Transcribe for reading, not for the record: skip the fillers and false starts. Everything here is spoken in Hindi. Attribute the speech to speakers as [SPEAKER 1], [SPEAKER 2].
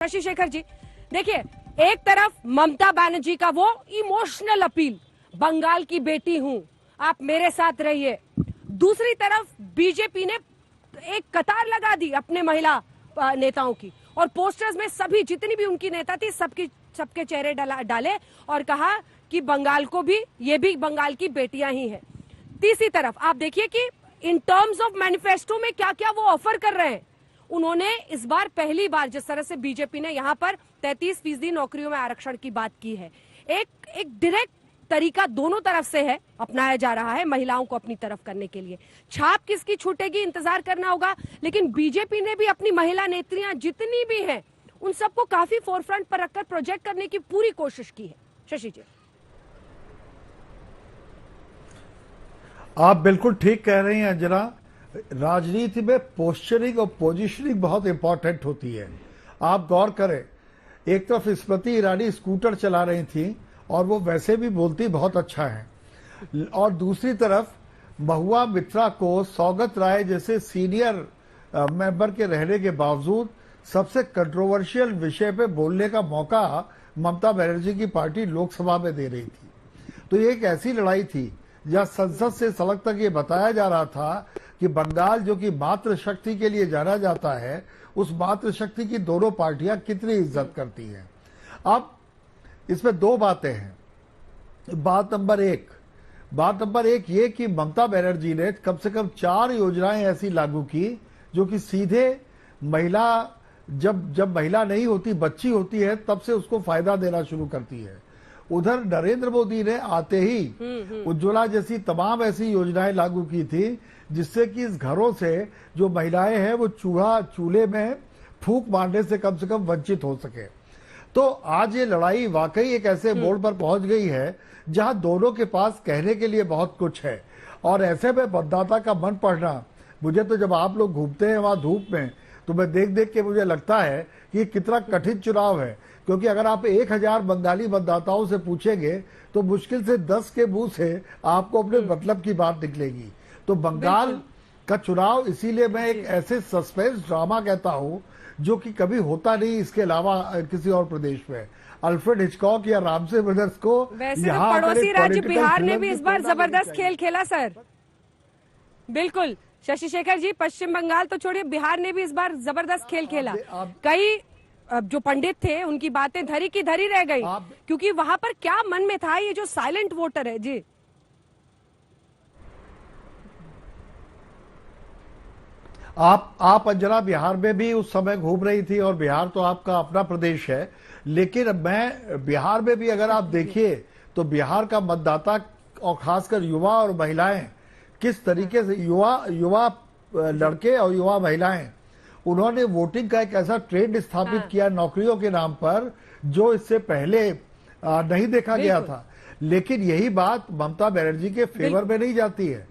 [SPEAKER 1] शशि शेखर जी, देखिए, एक तरफ ममता बनर्जी का वो इमोशनल अपील, बंगाल की बेटी हूं, आप मेरे साथ रहिए। दूसरी तरफ बीजेपी ने एक कतार लगा दी अपने महिला नेताओं की, और पोस्टर्स में सभी जितनी भी उनकी नेता थी सबके चेहरे डाले और कहा कि बंगाल को भी, ये भी बंगाल की बेटियां ही हैं। तीसरी तरफ आप देखिए कि इन टर्म्स ऑफ मैनिफेस्टो में क्या क्या वो ऑफर कर रहे हैं। उन्होंने इस बार पहली बार जिस तरह से बीजेपी ने यहां पर 33% नौकरियों में आरक्षण की बात की है, एक डायरेक्ट तरीका दोनों तरफ से है, अपनाया जा रहा है महिलाओं को अपनी तरफ करने के लिए। छाप किसकी छूटेगी, इंतजार करना होगा, लेकिन बीजेपी ने भी अपनी महिला नेत्रियां जितनी भी हैं उन सबको काफी फोरफ्रंट पर रखकर प्रोजेक्ट करने की पूरी कोशिश की है। शशि जी,
[SPEAKER 2] आप बिल्कुल ठीक कह रही हैं अंजना। राजनीति में पोस्चरिंग और पोजीशनिंग बहुत इंपॉर्टेंट होती है। आप गौर करें, एक तरफ स्मृति ईरानी स्कूटर चला रही थी और वो वैसे भी बोलती बहुत अच्छा है, और दूसरी तरफ महुआ मित्रा को सौगत राय जैसे सीनियर मेंबर के रहने के बावजूद सबसे कंट्रोवर्शियल विषय पे बोलने का मौका ममता बनर्जी की पार्टी लोकसभा में दे रही थी। तो ये एक ऐसी लड़ाई थी जहां संसद से सड़क तक ये बताया जा रहा था कि बंगाल जो कि मातृशक्ति के लिए जाना जाता है, उस मातृशक्ति की दोनों पार्टियां कितनी इज्जत करती हैं। अब इसमें दो बातें हैं। बात नंबर एक ये कि ममता बनर्जी ने कम से कम 4 योजनाएं ऐसी लागू की जो कि सीधे महिला, जब महिला नहीं होती, बच्ची होती है, तब से उसको फायदा देना शुरू करती है। उधर नरेंद्र मोदी ने आते ही उज्ज्वला जैसी तमाम ऐसी योजनाएं लागू की थी जिससे कि इस घरों से जो महिलाएं हैं वो चूल्हे में फूंक मारने से कम वंचित हो सके। तो आज ये लड़ाई वाकई एक ऐसे मोड़ पर पहुंच गई है जहां दोनों के पास कहने के लिए बहुत कुछ है, और ऐसे में मतदाता का मन पढ़ना, मुझे तो जब आप लोग घूमते हैं वहां धूप में, तो मैं देख देख के मुझे लगता है कि कितना कठिन चुनाव है, क्योंकि अगर आप 1000 बंगाली मतदाताओं से पूछेंगे तो मुश्किल से 10 के मुंह से आपको अपने मतलब की बात निकलेगी। तो बंगाल का चुनाव इसीलिए मैं एक ऐसे सस्पेंस ड्रामा कहता हूं जो कि कभी होता नहीं इसके अलावा किसी और प्रदेश में। अल्फ्रेड हिचकॉक या रामसे ब्रदर्स को
[SPEAKER 1] यहाँ पड़ोसी राज्य बिहार ने भी इस बार जबरदस्त खेल खेला सर। बिल्कुल शशि शेखर जी, पश्चिम बंगाल तो छोड़िए, बिहार ने भी इस बार जबरदस्त खेल खेला। कई जो पंडित थे उनकी बातें धरी की धरी रह गई, क्योंकि वहां पर क्या मन में था, ये जो साइलेंट वोटर है जी।
[SPEAKER 2] आप अंजना बिहार में भी उस समय घूम रही थी, और बिहार तो आपका अपना प्रदेश है, लेकिन मैं बिहार में भी अगर आप देखिए तो बिहार का मतदाता और खासकर युवा और महिलाएं किस तरीके से, युवा लड़के और युवा महिलाएं, उन्होंने वोटिंग का एक ऐसा ट्रेंड स्थापित किया नौकरियों के नाम पर जो इससे पहले नहीं देखा गया था। लेकिन यही बात ममता बनर्जी के फेवर में नहीं जाती है।